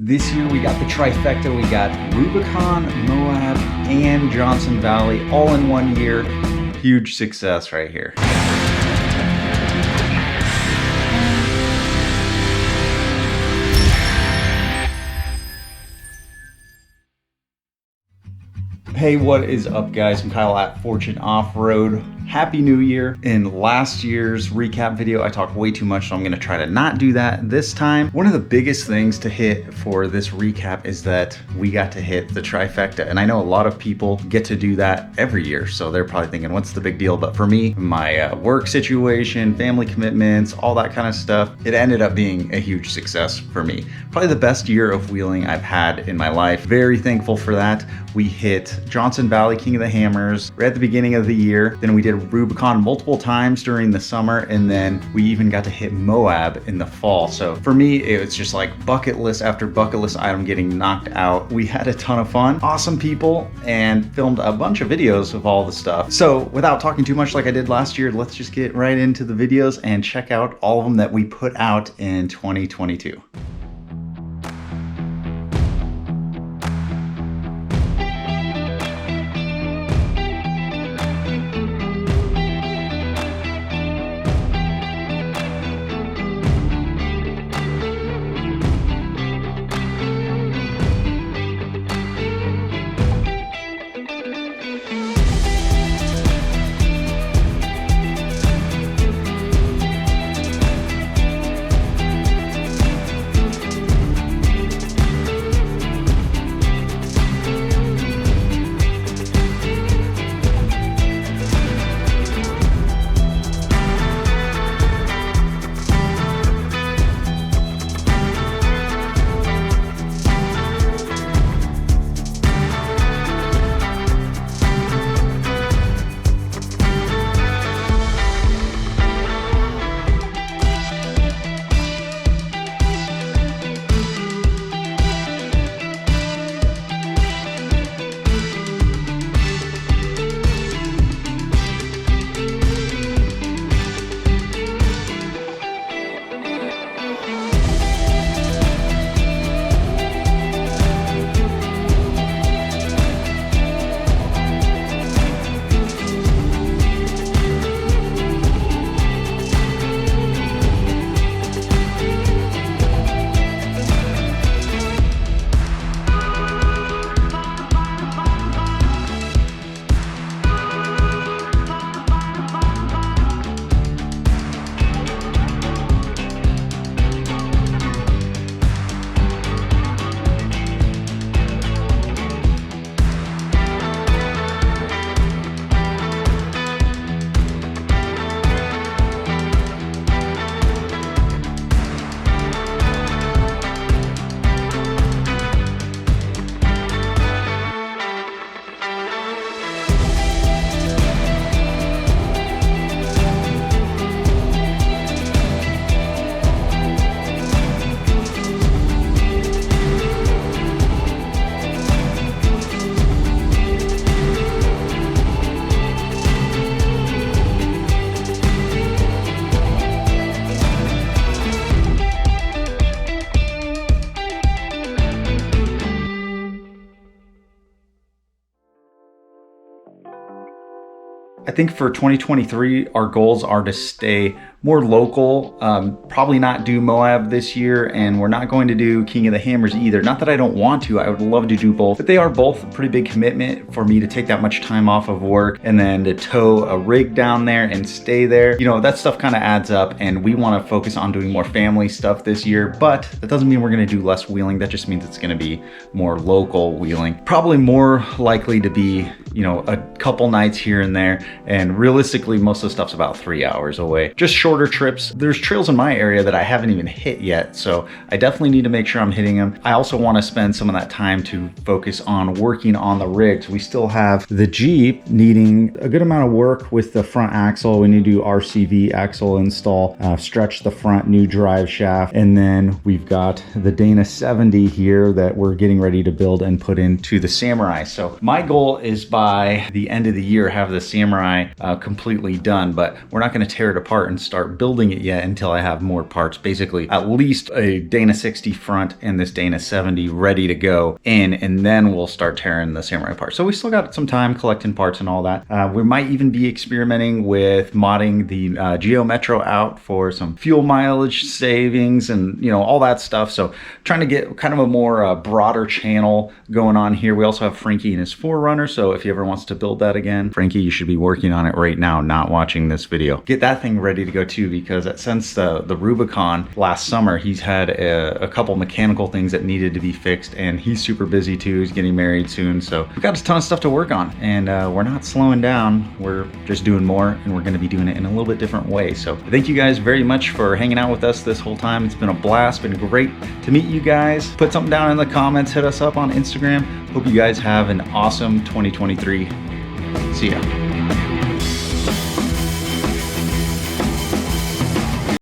This year we got the trifecta. We got Rubicon, Moab, and Johnson Valley all in one year. Huge success right here. Hey, what is up, guys? I'm Kyle at Fortune Off-Road. Happy New Year. In last year's recap video, I talked way too much, so I'm gonna try to not do that this time. One of the biggest things to hit for this recap is that we got to hit the trifecta. And I know a lot of people get to do that every year, so they're probably thinking, what's the big deal? But for me, my work situation, family commitments, all that kind of stuff, it ended up being a huge success for me. Probably the best year of wheeling I've had in my life. Very thankful for that. We hit Johnson Valley, King of the Hammers, right at the beginning of the year. Then we did Rubicon multiple times during the summer, and then we even got to hit Moab in the fall. So for me, it was just like bucket list after bucket list item getting knocked out. We had a ton of fun, awesome people, and filmed a bunch of videos of all the stuff. So without talking too much like I did last year, let's just get right into the videos and check out all of them that we put out in 2022. I think for 2023, our goals are to stay more local, probably not do Moab this year, and we're not going to do King of the Hammers either. Not that I don't want to, I would love to do both, but they are both a pretty big commitment for me to take that much time off of work and then to tow a rig down there and stay there. You know, that stuff kind of adds up, and we want to focus on doing more family stuff this year, but that doesn't mean we're going to do less wheeling. That just means it's going to be more local wheeling. Probably more likely to be, you know, a couple nights here and there, and realistically, most of the stuff's about 3 hours away. Just shorter trips. There's trails in my area that I haven't even hit yet, so I definitely need to make sure I'm hitting them. I also want to spend some of that time to focus on working on the rigs. We still have the Jeep needing a good amount of work with the front axle. We need to do RCV axle install, stretch the front, new drive shaft, and then we've got the Dana 70 here that we're getting ready to build and put into the Samurai. So my goal is by the end of the year have the Samurai completely done, but we're not going to tear it apart and start start building it yet until I have more parts, basically at least a Dana 60 front and this Dana 70 ready to go in, and then we'll start tearing the Samurai apart. So we still got some time collecting parts and all that. We might even be experimenting with modding the Geo Metro out for some fuel mileage savings and, you know, all that stuff. So trying to get kind of a more broader channel going on here. We also have Frankie and his 4Runner, so if he ever wants to build that again, Frankie, you should be working on it right now, not watching this video. Get that thing ready to go too, because since the Rubicon last summer, he's had a couple mechanical things that needed to be fixed, and he's super busy too. He's getting married soon, so we've got a ton of stuff to work on, and we're not slowing down. We're just doing more, and we're going to be doing it in a little bit different way. So thank you guys very much for hanging out with us this whole time. It's been a blast, been great to meet you guys. Put something down in the comments, hit us up on Instagram. Hope you guys have an awesome 2023. See ya.